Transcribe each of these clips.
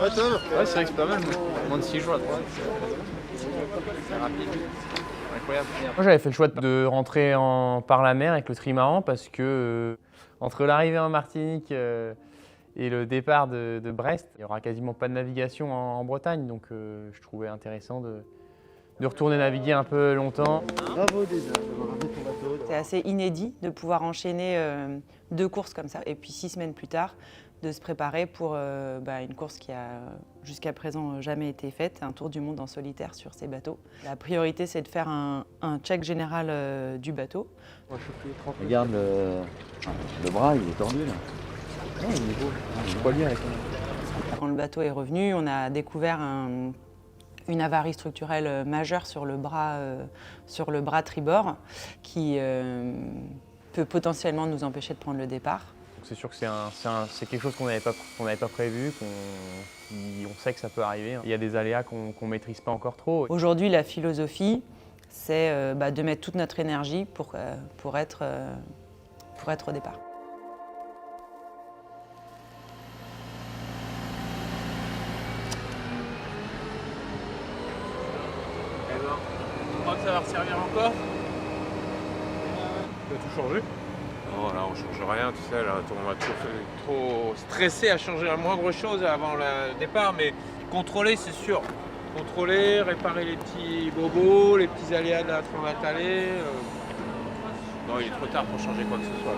Ouais, c'est vrai que c'est pas mal. Moins de 6 jours à droite. C'est rapide. Incroyable. Moi, j'avais fait le choix de rentrer par la mer avec le trimaran parce que entre l'arrivée en Martinique et le départ de Brest, il n'y aura quasiment pas de navigation en Bretagne. Donc, je trouvais intéressant de retourner naviguer un peu longtemps. Bravo déjà d'avoir ramené ton bateau. C'est assez inédit de pouvoir enchaîner 2 courses comme ça et puis 6 semaines plus tard de se préparer pour une course qui a jusqu'à présent jamais été faite, un tour du monde en solitaire sur ces bateaux. La priorité c'est de faire un check général du bateau. Regarde le bras, il est tordu là. Non, il est beau. Je crois bien avec Quand le bateau est revenu, on a découvert une avarie structurelle majeure sur le bras tribord qui peut potentiellement nous empêcher de prendre le départ. C'est sûr que c'est quelque chose qu'on n'avait pas prévu, on sait que ça peut arriver. Il y a des aléas qu'on ne maîtrise pas encore trop. Aujourd'hui, la philosophie, c'est de mettre toute notre énergie pour être au départ. Tu crois que ça va resservir encore? Tu as tout changé? Non, là on change rien, tu sais, là on va trop stressé à changer la moindre chose avant le départ, mais contrôler c'est sûr. Contrôler, réparer les petits bobos, les petits aléas de la Tronatalet. Non, il est trop tard pour changer quoi que ce soit.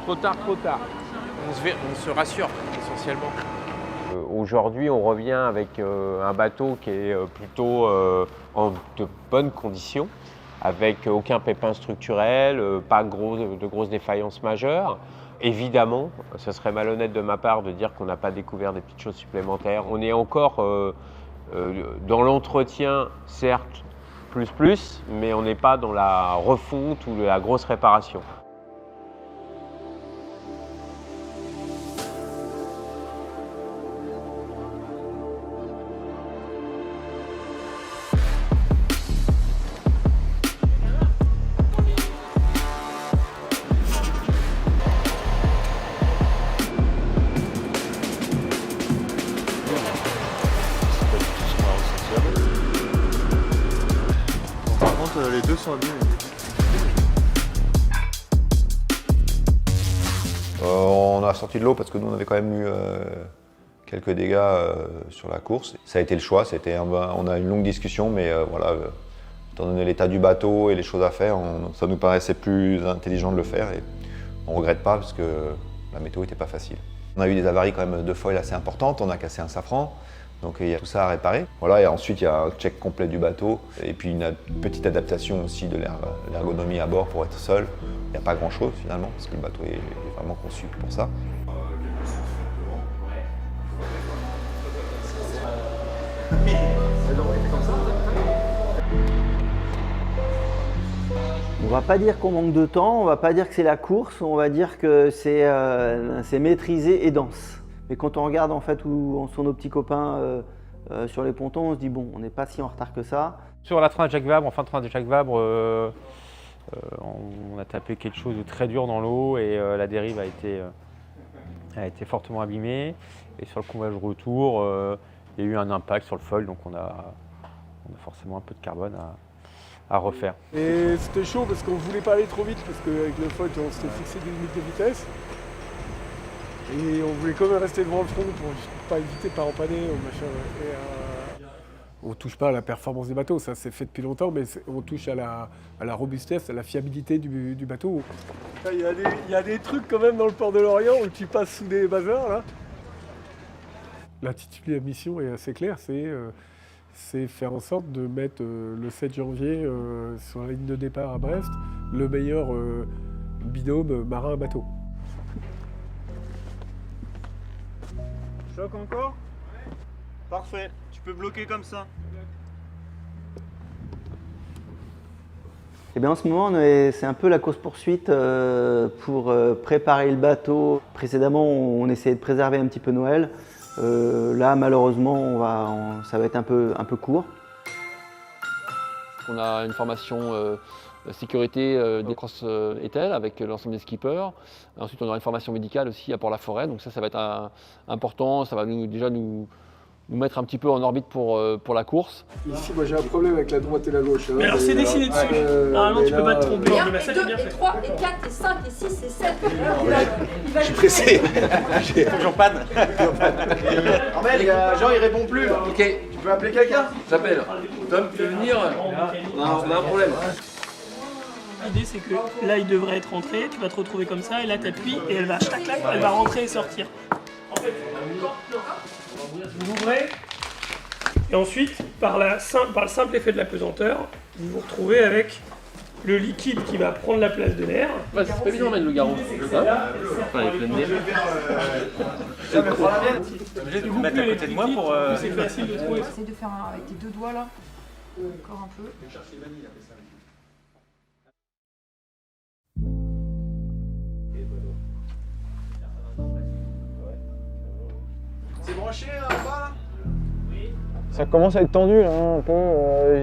Trop tard. On se rassure essentiellement. Aujourd'hui, on revient avec un bateau qui est plutôt en de bonnes conditions, avec aucun pépin structurel, pas de grosses défaillances majeures. Évidemment, ce serait malhonnête de ma part de dire qu'on n'a pas découvert des petites choses supplémentaires. On est encore dans l'entretien, certes, plus, mais on n'est pas dans la refonte ou la grosse réparation. Par contre, les deux sont abîmés. On a sorti de l'eau parce que nous on avait quand même eu quelques dégâts sur la course. Ça a été le choix, on a eu une longue discussion, mais voilà, étant donné l'état du bateau et les choses à faire, ça nous paraissait plus intelligent de le faire et on ne regrette pas parce que la météo n'était pas facile. On a eu des avaries quand même de foil assez importantes, on a cassé un safran, donc il y a tout ça à réparer. Voilà, et ensuite il y a un check complet du bateau et puis une petite adaptation aussi de l'ergonomie à bord pour être seul. Il n'y a pas grand chose finalement parce que le bateau est vraiment conçu pour ça. On va pas dire qu'on manque de temps, on va pas dire que c'est la course, on va dire que c'est maîtrisé et dense. Mais quand on regarde en fait où sont nos petits copains sur les pontons, on se dit bon, on n'est pas si en retard que ça. Sur la Tronade Jacques Vabre, en fin de Tronade Jacques Vabre, on a tapé quelque chose de très dur dans l'eau et la dérive a été fortement abîmée. Et sur le combage retour, il y a eu un impact sur le foil, donc on a forcément un peu de carbone à refaire. Et c'était chaud parce qu'on voulait pas aller trop vite parce qu'avec le foil on s'était fixé des limites de vitesse. Et on voulait quand même rester devant le front pour pas éviter de pas empanner ou machin. On touche pas à la performance des bateaux, ça c'est fait depuis longtemps, mais on touche à la robustesse, à la fiabilité du bateau. Il y a des trucs quand même dans le port de Lorient où tu passes sous des bazars là. L'attitude de la mission est assez claire, c'est faire en sorte de mettre le 7 janvier sur la ligne de départ à Brest le meilleur binôme marin-bateau. Choc encore? Parfait, tu peux bloquer comme ça. Et bien en ce moment, c'est un peu la course-poursuite pour préparer le bateau. Précédemment, on essayait de préserver un petit peu Noël. Là, malheureusement, ça va être un peu court. On a une formation sécurité des cross étel avec l'ensemble des skippers. Ensuite, on aura une formation médicale aussi à Port-la-Forêt, donc ça va être important, ça va déjà nous mettre un petit peu en orbite pour la course. Ici, moi j'ai un problème avec la droite et la gauche. Mais alors c'est dessiné dessus. Normalement, tu peux pas te tromper. 1, et 2, et 3, et 4, et 5, et 6, et 7. Je suis pressé. J'ai toujours panne. Armel, Jean il répond plus. Ok. Tu peux appeler quelqu'un? J'appelle. Tom, tu veux venir? On a un problème. L'idée c'est que là il devrait être rentré, tu vas te retrouver comme ça, et là t'appuies et elle va clac, elle va rentrer et sortir. En fait, vous ouvrez, et ensuite, par le simple effet de la pesanteur, vous vous retrouvez avec le liquide qui va prendre la place de l'air. Ouais, c'est pas évident, le garrot. Il est plein d'air. T'es obligé de vous mettre à côté de moi pour. C'est facile de trouver. Essaye de faire avec tes deux doigts là. Encore un peu. C'est branché là bas là? Ça commence à être tendu là, un peu.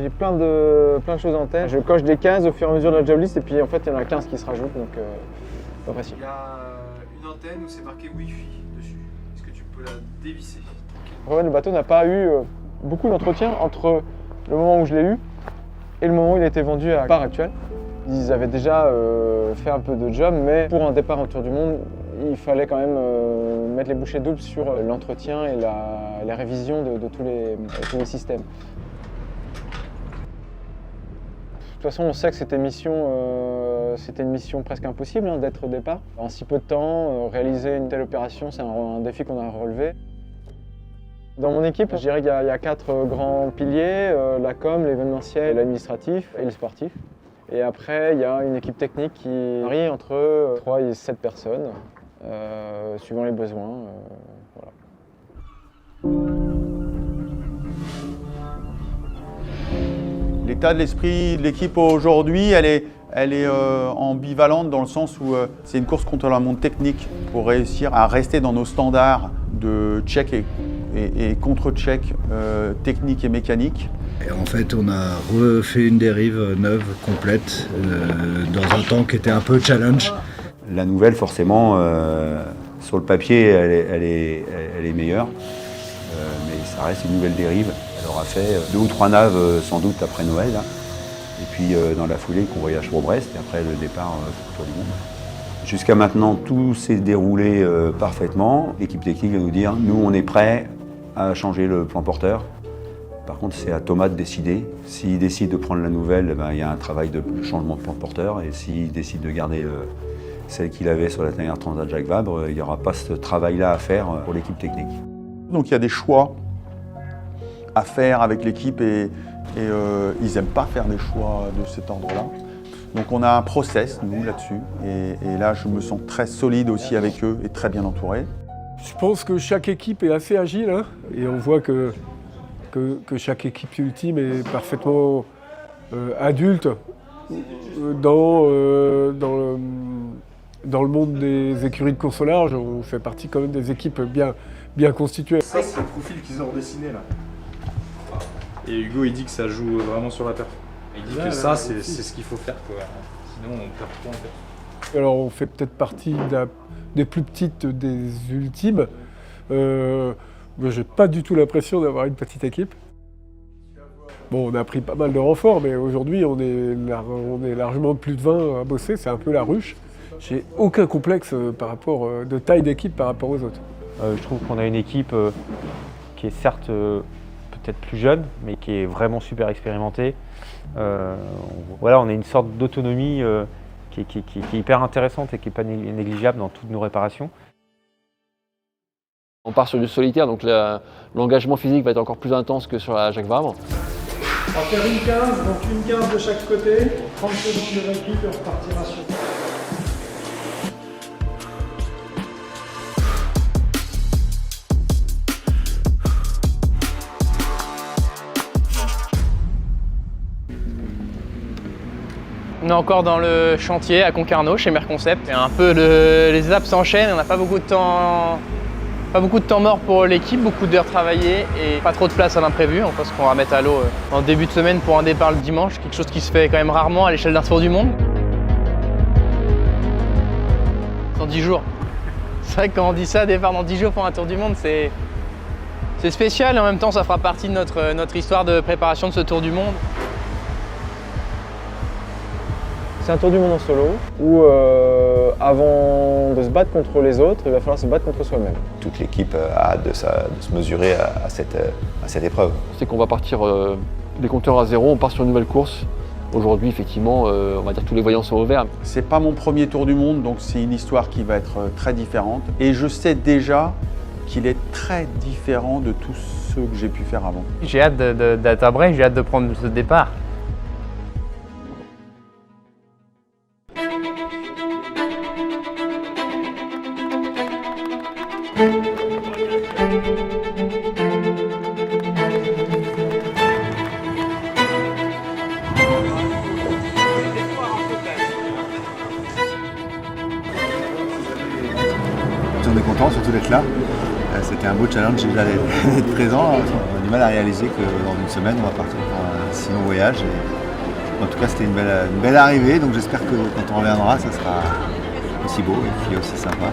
J'ai plein de choses en tête. Je coche des cases au fur et à mesure de la job list et puis en fait il y en a 15 qui se rajoutent, donc pas facile. Il y a une antenne où c'est marqué Wi-Fi dessus. Est-ce que tu peux la dévisser? En fait, le bateau n'a pas eu beaucoup d'entretien entre le moment où je l'ai eu et le moment où il a été vendu à part actuelle. Ils avaient déjà fait un peu de job, mais pour un départ autour du monde, il fallait quand même mettre les bouchées doubles sur l'entretien et la révision de tous les systèmes. De toute façon, on sait que c'était une mission presque impossible d'être au départ. En si peu de temps, réaliser une telle opération, c'est un défi qu'on a relevé. Dans mon équipe, je dirais qu'il y a 4 grands piliers, la com, l'événementiel, l'administratif et le sportif. Et après, il y a une équipe technique qui varie entre 3 et 7 personnes, suivant les besoins. Voilà. L'état de l'esprit de l'équipe aujourd'hui, elle est ambivalente dans le sens où c'est une course contre la montre technique pour réussir à rester dans nos standards de check et contre-check technique et mécanique. Et en fait, on a refait une dérive neuve, complète, dans un temps qui était un peu challenge. La nouvelle, forcément, sur le papier, elle est meilleure, mais ça reste une nouvelle dérive. Elle aura fait 2 ou 3 naves sans doute après Noël, hein. Et puis dans la foulée, convoyage pour Brest, et après le départ pour le tour du monde. Jusqu'à maintenant, tout s'est déroulé parfaitement. L'équipe technique va nous dire, nous on est prêts à changer le plan porteur. Par contre, c'est à Thomas de décider. S'il décide de prendre la nouvelle, il y a un travail de changement de plan porteur. Et s'il décide de garder celle qu'il avait sur la dernière Transat Jacques Vabre, il n'y aura pas ce travail-là à faire pour l'équipe technique. Donc il y a des choix à faire avec l'équipe et ils n'aiment pas faire des choix de cet ordre-là. Donc on a un process, nous, là-dessus. Et là, je me sens très solide aussi avec eux et très bien entouré. Je pense que chaque équipe est assez agile, hein, et on voit que chaque équipe ultime est parfaitement adulte dans le monde des écuries de course au large. On fait partie quand même des équipes bien constituées. Ça, c'est le profil qu'ils ont redessiné là. Et Hugo, il dit que ça joue vraiment sur la perf. Il dit que ça, c'est ce qu'il faut faire, quoi. Sinon, on perd trop en fait. Alors, on fait peut-être partie des plus petites des ultimes. J'ai pas du tout l'impression d'avoir une petite équipe. Bon, on a pris pas mal de renforts, mais aujourd'hui, on est largement plus de 20 à bosser. C'est un peu la ruche. J'ai aucun complexe de taille d'équipe par rapport aux autres. Je trouve qu'on a une équipe qui est certes peut-être plus jeune, mais qui est vraiment super expérimentée. Voilà, on a une sorte d'autonomie qui est hyper intéressante et qui n'est pas négligeable dans toutes nos réparations. On part sur du solitaire, donc l'engagement physique va être encore plus intense que sur la Jacques Vabre. On va faire une 15, donc une 15 de chaque côté, 30 secondes de récup et on repartira sur. On est encore dans le chantier à Concarneau, chez Merconcept. Un peu les étapes s'enchaînent, on n'a pas beaucoup de temps Pas beaucoup de temps mort pour l'équipe, beaucoup d'heures travaillées et pas trop de place à l'imprévu. On pense qu'on va mettre à l'eau en début de semaine pour un départ le dimanche, quelque chose qui se fait quand même rarement à l'échelle d'un tour du monde. Dans 10 jours. C'est vrai que quand on dit ça, départ dans 10 jours pour un tour du monde, c'est spécial et en même temps ça fera partie de notre histoire de préparation de ce tour du monde. C'est un tour du monde en solo où avant de se battre contre les autres, il va falloir se battre contre soi-même. Toute l'équipe a hâte de se mesurer à cette épreuve. C'est qu'on va partir des compteurs à zéro, on part sur une nouvelle course. Aujourd'hui, effectivement, on va dire que tous les voyants sont au vert. C'est pas mon premier tour du monde, donc c'est une histoire qui va être très différente. Et je sais déjà qu'il est très différent de tous ceux que j'ai pu faire avant. J'ai hâte d'être à Bray, j'ai hâte de prendre ce départ. On est content surtout d'être là. C'était un beau challenge déjà d'être présent. On a du mal à réaliser que dans une semaine on va partir pour un si long voyage. Et en tout cas c'était une belle arrivée, donc j'espère que quand on reviendra ça sera aussi beau et puis aussi sympa.